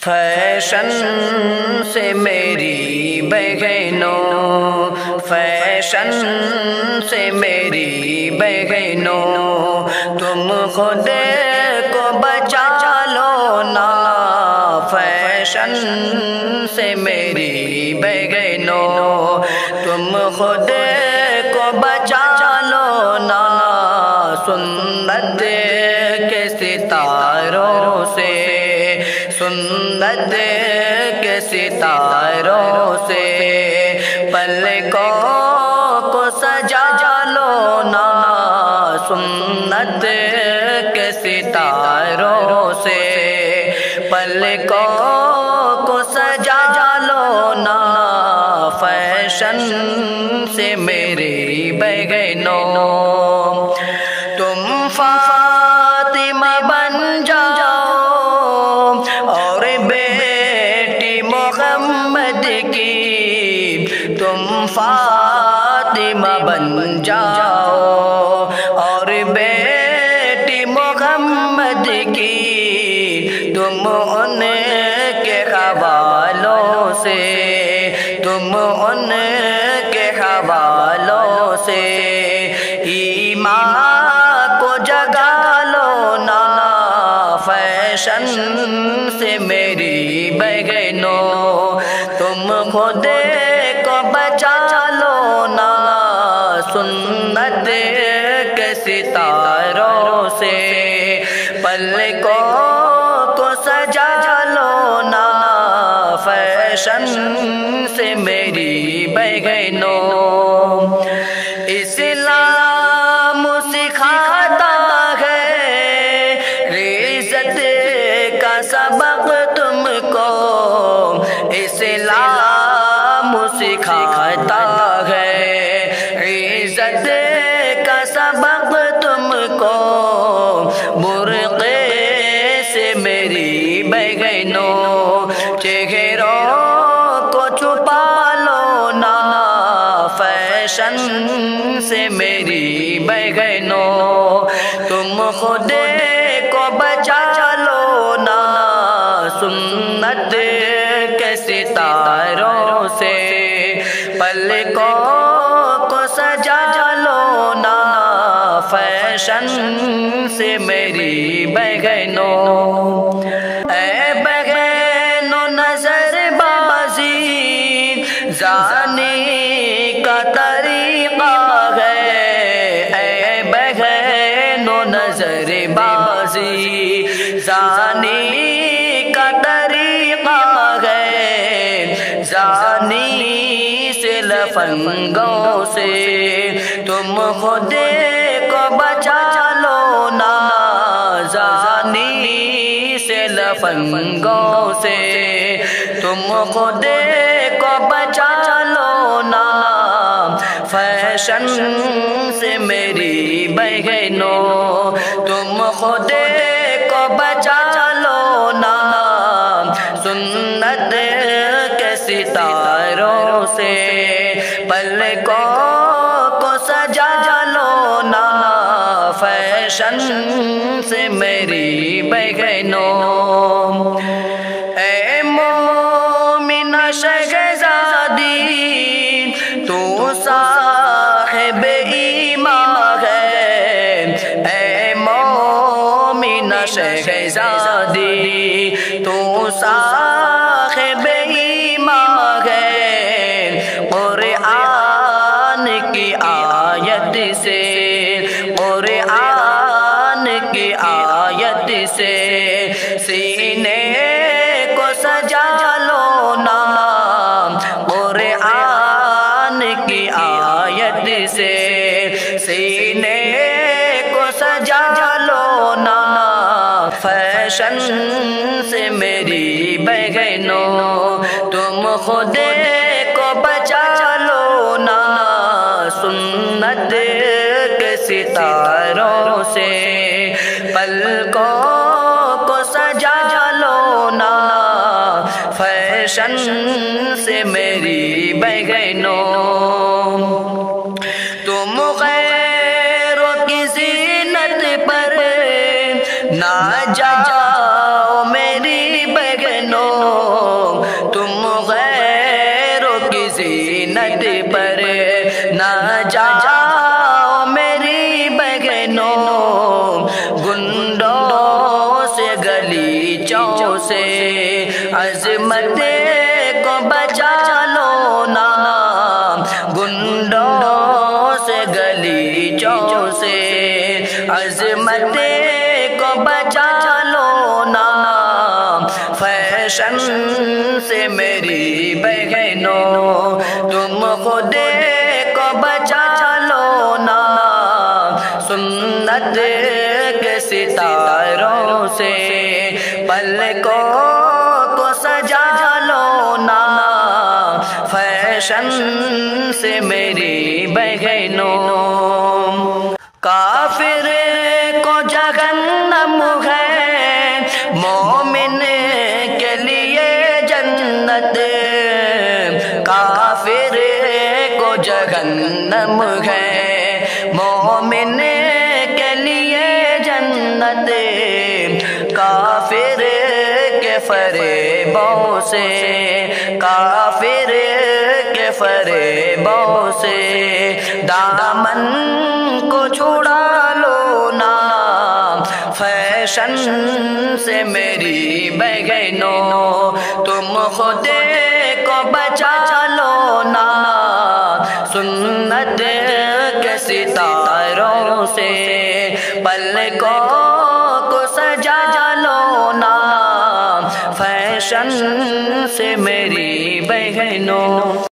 Fashion سے میری بہنوں، فیشن سے میری بہنوں، تم خود کو بچا لو نا، فیشن سے میری بہنوں، تم خود کو بچا لو نا، سنت کے ستاروں سے، سنت کے ستاروں سے پلکوں کو سجا لو نا، سنت کے ستاروں سے پلکوں کو سجا لو نا، فیشن سے میری بہنوں، تم فاطمہ بن جاؤ اور بیٹی محمد کی، تم فاطمہ بن جاؤ اور بیٹی محمد کی، تم ان کے حوالوں سے، تم ان کے حوالوں سے ایمان کو جگا لو نا، فیشن سے میری بہنوں، تم خود کو بچا لو نا، سنت کے ستاروں سے پلکوں کو سجا لو نا، فیشن سے میری بہنوں، اسلام سکھاتا ہے عزت کا سبق تم کو، اسلام سکھاتا ہے عزت کا سبق تم کو، برقعے سے میری بہنوں چہروں کو چھپا لو نا، فیشن سے میری بہنوں، تم خود کو بچا لو نا، سنت کے ستاروں سے پلکوں کو سجا لو نا، فیشن سے میری بہنوں، اے بہنوں نظر بازی زانی کا طریقہ ہے، اے بہنوں نظر بازی زانی کا طریقہ ہے، زانی سے لفنگوں سے تم خود کو بچا لو نا، زانی سے لفنگوں سے تم خود کو بچا لو نا، فیشن سے میری بہنوں، تم خود کو بچا لو نا، سنت کے ستاروں سے پلکوں کو سجا لو نا، فیشن سے میری بہنوں، اے مومنہ شہزادی تو صاحب ایمان ہے، اے مومنہ شہزادی تو صاحب ایمان ہے، قرآن کی آیت سے، قرآن کی آیت سے سینے کو سجا لو نا، قرآن کی آیت سے سینے کو سجا لو نا، فیشن سے میری بہنوں، تم خود کو بچا لو نا، سنت کے ستاروں سے پلکوں کو سجا لو نا، فیشن سے میری بہنوں، تم غیروں کی زینت پر نہ جاؤ میری بہنوں، زینت پر نہ جاؤ میری بہنوں، گنڈوں سے گلیچوں سے عظمت کو بچا لو نا، گنڈوں سے گلیچوں سے عظمت کو بچا لو نا، فیشن سے میری بہنوں تم خود کو بچا لو نا، سنت کے ستاروں سے پلکوں کو سجا لو نا، فیشن سے میری بہنوں، کافر کو جہنم ہے، مومن کے لیے جنت، کافر کو جہنم ہے، مومن کے لیے جنت، کافر کے فریبوں سے، کافر کے فریبوں سے دامن کو چھڑا لو نا، فیشن سے میری بہنوں تم خود کو بچا لو نا، سنت کے ستاروں سے پلکوں کو سجا لو نا، فیشن سے میری بہنوں۔